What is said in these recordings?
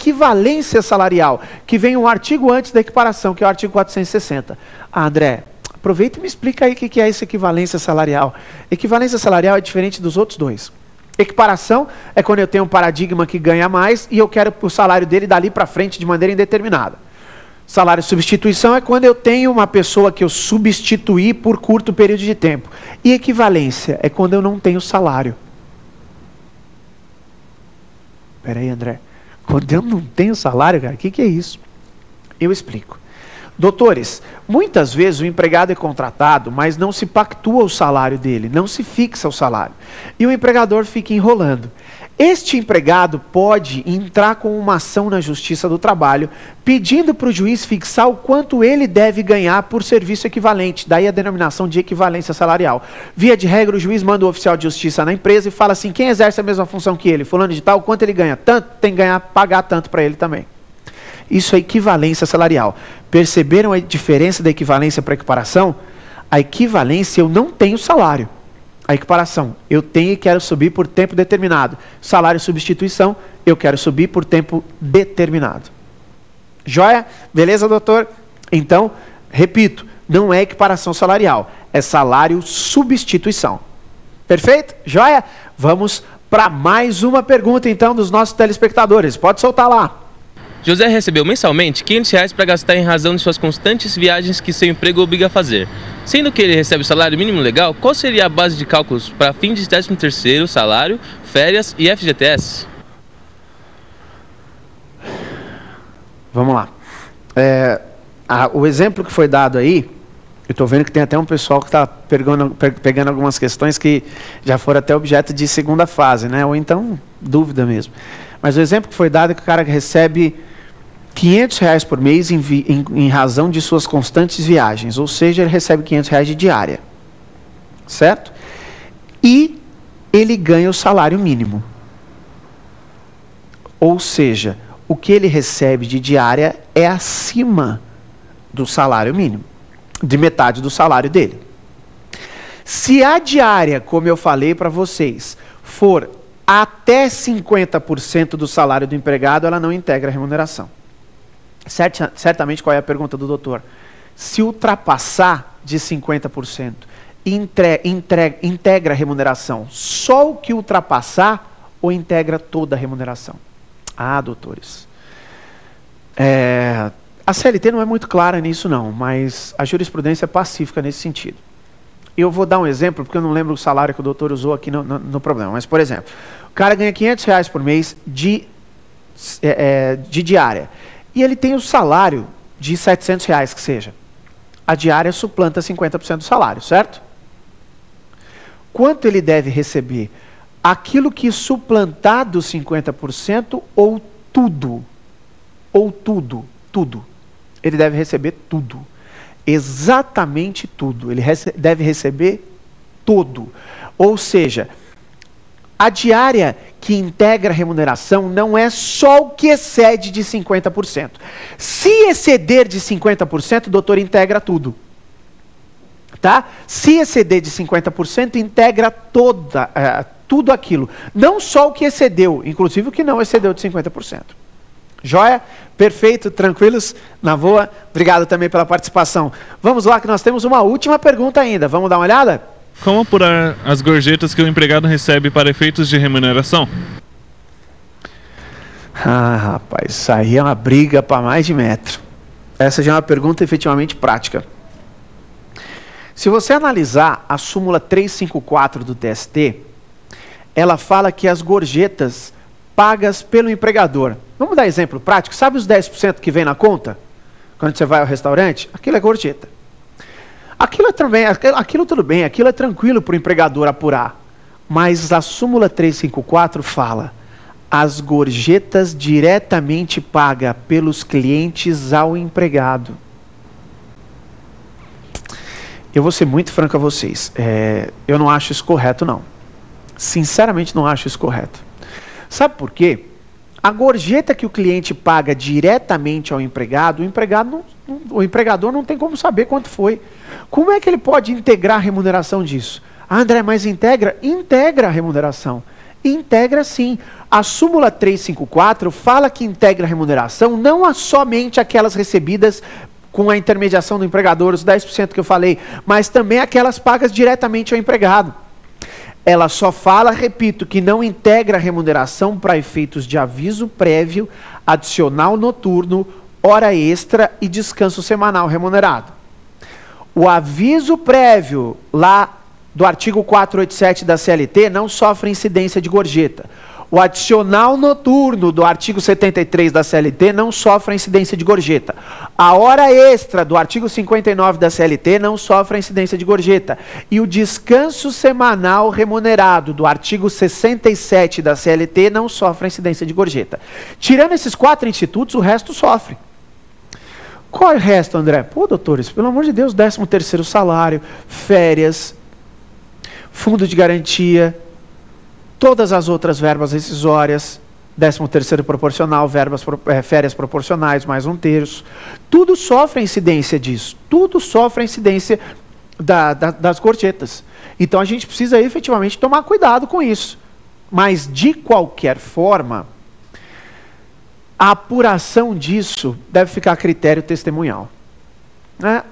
equivalência salarial, que vem um artigo antes da equiparação, que é o artigo 460. Ah, André, aproveita e me explica aí o que é essa equivalência salarial. Equivalência salarial é diferente dos outros dois. Equiparação é quando eu tenho um paradigma que ganha mais e eu quero o salário dele dali para frente de maneira indeterminada. Salário substituição é quando eu tenho uma pessoa que eu substituí por curto período de tempo. E equivalência é quando eu não tenho salário. Espera aí, André. Quando eu não tenho salário, cara, o que é isso? Eu explico. Doutores, muitas vezes o empregado é contratado, mas não se pactua o salário dele, não se fixa o salário. E o empregador fica enrolando. Este empregado pode entrar com uma ação na Justiça do Trabalho, pedindo para o juiz fixar o quanto ele deve ganhar por serviço equivalente, daí a denominação de equivalência salarial. Via de regra, o juiz manda o oficial de justiça na empresa e fala assim, quem exerce a mesma função que ele, fulano de tal, quanto ele ganha? Tanto, tem que pagar tanto para ele também. Isso é equivalência salarial. Perceberam a diferença da equivalência para a equiparação? A equivalência eu não tenho salário. A equiparação, eu tenho e quero subir por tempo determinado. Salário substituição, eu quero subir por tempo determinado. Joia? Beleza, doutor? Então, repito, não é equiparação salarial, é salário substituição. Perfeito? Joia? Vamos para mais uma pergunta, então, dos nossos telespectadores. Pode soltar lá. José recebeu mensalmente R$500 para gastar em razão de suas constantes viagens que seu emprego obriga a fazer. Sendo que ele recebe o salário mínimo legal, qual seria a base de cálculos para fim de 13º salário, férias e FGTS? Vamos lá. O exemplo que foi dado aí, eu estou vendo que tem até um pessoal que está pegando algumas questões que já foram até objeto de segunda fase, né? Ou então dúvida mesmo. Mas o exemplo que foi dado é que o cara recebe R$500 por mês em razão de suas constantes viagens, ou seja, ele recebe R$500 de diária, certo? E ele ganha o salário mínimo. Ou seja, o que ele recebe de diária é acima do salário mínimo, de metade do salário dele. Se a diária, como eu falei para vocês, for até 50% do salário do empregado, ela não integra a remuneração. Certamente, qual é a pergunta do doutor? Se ultrapassar de 50%, integra a remuneração só o que ultrapassar ou integra toda a remuneração? Ah, doutores. A CLT não é muito clara nisso não, mas a jurisprudência é pacífica nesse sentido. Eu vou dar um exemplo, porque eu não lembro o salário que o doutor usou aqui no problema. Mas, por exemplo, o cara ganha R$500 por mês de diária. E ele tem o salário de R$700 que seja. A diária suplanta 50% do salário, certo? Quanto ele deve receber? Aquilo que suplantar dos 50% ou tudo? Ou tudo? Tudo. Ele deve receber tudo. Exatamente tudo. Ele deve receber todo. Ou seja, a diária que integra a remuneração não é só o que excede de 50%. Se exceder de 50%, o doutor integra tudo. Tá? Se exceder de 50%, integra tudo aquilo. Não só o que excedeu, inclusive o que não excedeu de 50%. Joia? Perfeito, tranquilos? Na boa? Obrigado também pela participação. Vamos lá que nós temos uma última pergunta ainda. Vamos dar uma olhada? Como apurar as gorjetas que o empregado recebe para efeitos de remuneração? Ah, rapaz, isso aí é uma briga para mais de metro. Essa já é uma pergunta efetivamente prática. Se você analisar a súmula 354 do TST, ela fala que as gorjetas pagas pelo empregador. Vamos dar exemplo prático. Sabe os 10% que vem na conta? Quando você vai ao restaurante? Aquilo é gorjeta. Aquilo tudo bem, aquilo é tranquilo para o empregador apurar. Mas a súmula 354 fala as gorjetas diretamente pagas pelos clientes ao empregado. Eu vou ser muito franco a vocês. Eu não acho isso correto, não. Sinceramente, não acho isso correto. Sabe por quê? A gorjeta que o cliente paga diretamente ao empregado, o empregador não tem como saber quanto foi. Como é que ele pode integrar a remuneração disso? Ah, André, mas integra? Integra a remuneração. Integra sim. A súmula 354 fala que integra a remuneração não somente aquelas recebidas com a intermediação do empregador, os 10% que eu falei, mas também aquelas pagas diretamente ao empregado. Ela só fala, repito, que não integra a remuneração para efeitos de aviso prévio, adicional noturno, hora extra e descanso semanal remunerado. O aviso prévio, lá do artigo 487 da CLT, não sofre incidência de gorjeta. O adicional noturno do artigo 73 da CLT não sofre incidência de gorjeta. A hora extra do artigo 59 da CLT não sofre incidência de gorjeta. E o descanso semanal remunerado do artigo 67 da CLT não sofre incidência de gorjeta. Tirando esses 4 institutos, o resto sofre. Qual é o resto, André? Pô, doutores, pelo amor de Deus, 13º salário, férias, fundo de garantia, todas as outras verbas rescisórias, 13º proporcional, férias proporcionais, mais 1/3. Tudo sofre a incidência disso. Tudo sofre a incidência das gorjetas. Então a gente precisa efetivamente tomar cuidado com isso. Mas de qualquer forma, a apuração disso deve ficar a critério testemunhal.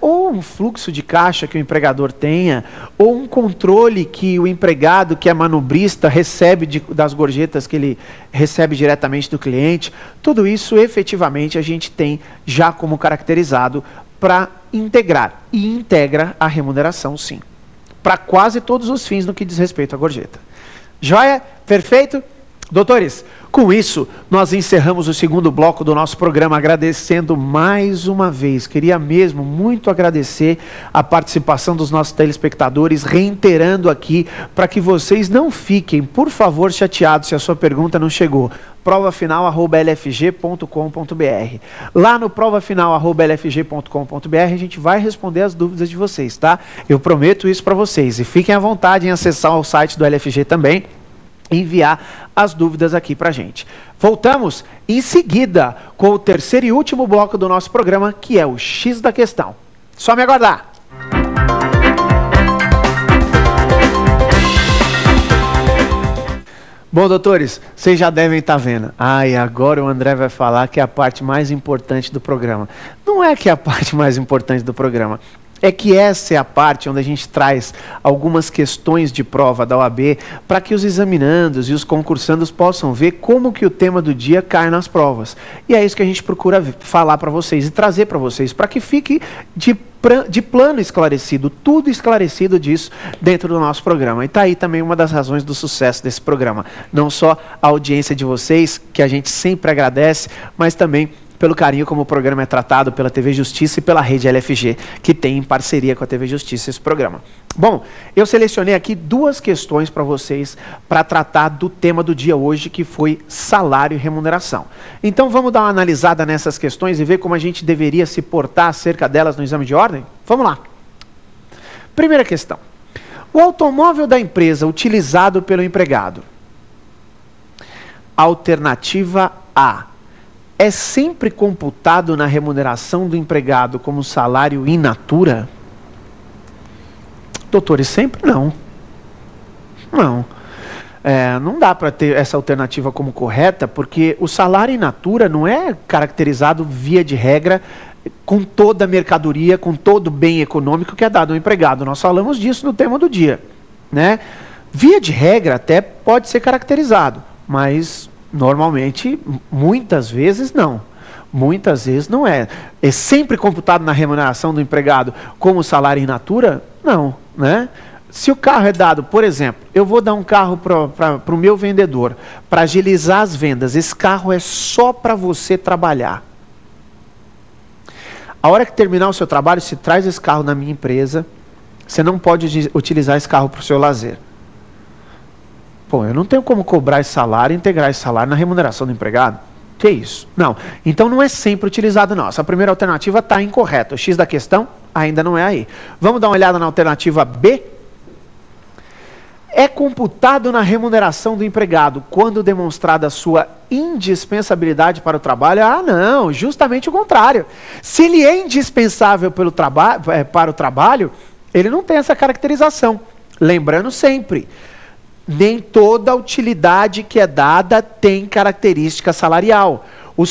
Ou um fluxo de caixa que o empregador tenha, ou um controle que o empregado, que é manobrista, recebe das gorjetas que ele recebe diretamente do cliente. Tudo isso, efetivamente, a gente tem já como caracterizado para integrar. E integra a remuneração, sim. Para quase todos os fins no que diz respeito à gorjeta. Joia? Perfeito? Doutores, com isso, nós encerramos o segundo bloco do nosso programa, agradecendo mais uma vez. Queria mesmo muito agradecer a participação dos nossos telespectadores, reiterando aqui, para que vocês não fiquem, por favor, chateados se a sua pergunta não chegou. provafinal@lfg.com.br. Lá no provafinal@lfg.com.br a gente vai responder as dúvidas de vocês, tá? Eu prometo isso para vocês. E fiquem à vontade em acessar o site do LFG também, enviar as dúvidas aqui para a gente. Voltamos em seguida com o terceiro e último bloco do nosso programa, que é o X da Questão. Só me aguardar. Bom, doutores, vocês já devem estar vendo. E agora o André vai falar que é a parte mais importante do programa. Não é que é a parte mais importante do programa. É que essa é a parte onde a gente traz algumas questões de prova da OAB para que os examinandos e os concursandos possam ver como que o tema do dia cai nas provas. E é isso que a gente procura falar para vocês e trazer para vocês, para que fique de plano esclarecido, tudo esclarecido disso dentro do nosso programa. E está aí também uma das razões do sucesso desse programa. Não só a audiência de vocês, que a gente sempre agradece, mas também pelo carinho como o programa é tratado pela TV Justiça e pela Rede LFG, que tem em parceria com a TV Justiça esse programa. Bom, eu selecionei aqui 2 questões para vocês para tratar do tema do dia hoje, que foi salário e remuneração. Então vamos dar uma analisada nessas questões e ver como a gente deveria se portar acerca delas no exame de ordem? Vamos lá. Primeira questão. O automóvel da empresa utilizado pelo empregado. Alternativa A. É sempre computado na remuneração do empregado como salário in natura? Doutores, sempre não. Não. Não dá para ter essa alternativa como correta, porque o salário in natura não é caracterizado via de regra com toda a mercadoria, com todo o bem econômico que é dado ao empregado. Nós falamos disso no tema do dia, né? Via de regra até pode ser caracterizado, mas normalmente, muitas vezes não. Muitas vezes não é. É sempre computado na remuneração do empregado como salário in natura? Não, né? Se o carro é dado, por exemplo, eu vou dar um carro para o meu vendedor, para agilizar as vendas. Esse carro é só para você trabalhar. A hora que terminar o seu trabalho, se traz esse carro na minha empresa, você não pode utilizar esse carro para o seu lazer. Pô, eu não tenho como cobrar esse salário e integrar esse salário na remuneração do empregado. Que isso? Não. Então não é sempre utilizado, não. Essa primeira alternativa está incorreta. O X da questão ainda não é aí. Vamos dar uma olhada na alternativa B? É computado na remuneração do empregado quando demonstrada a sua indispensabilidade para o trabalho? Não, justamente o contrário. Se ele é indispensável para o trabalho, ele não tem essa caracterização. Lembrando sempre, nem toda utilidade que é dada tem característica salarial. O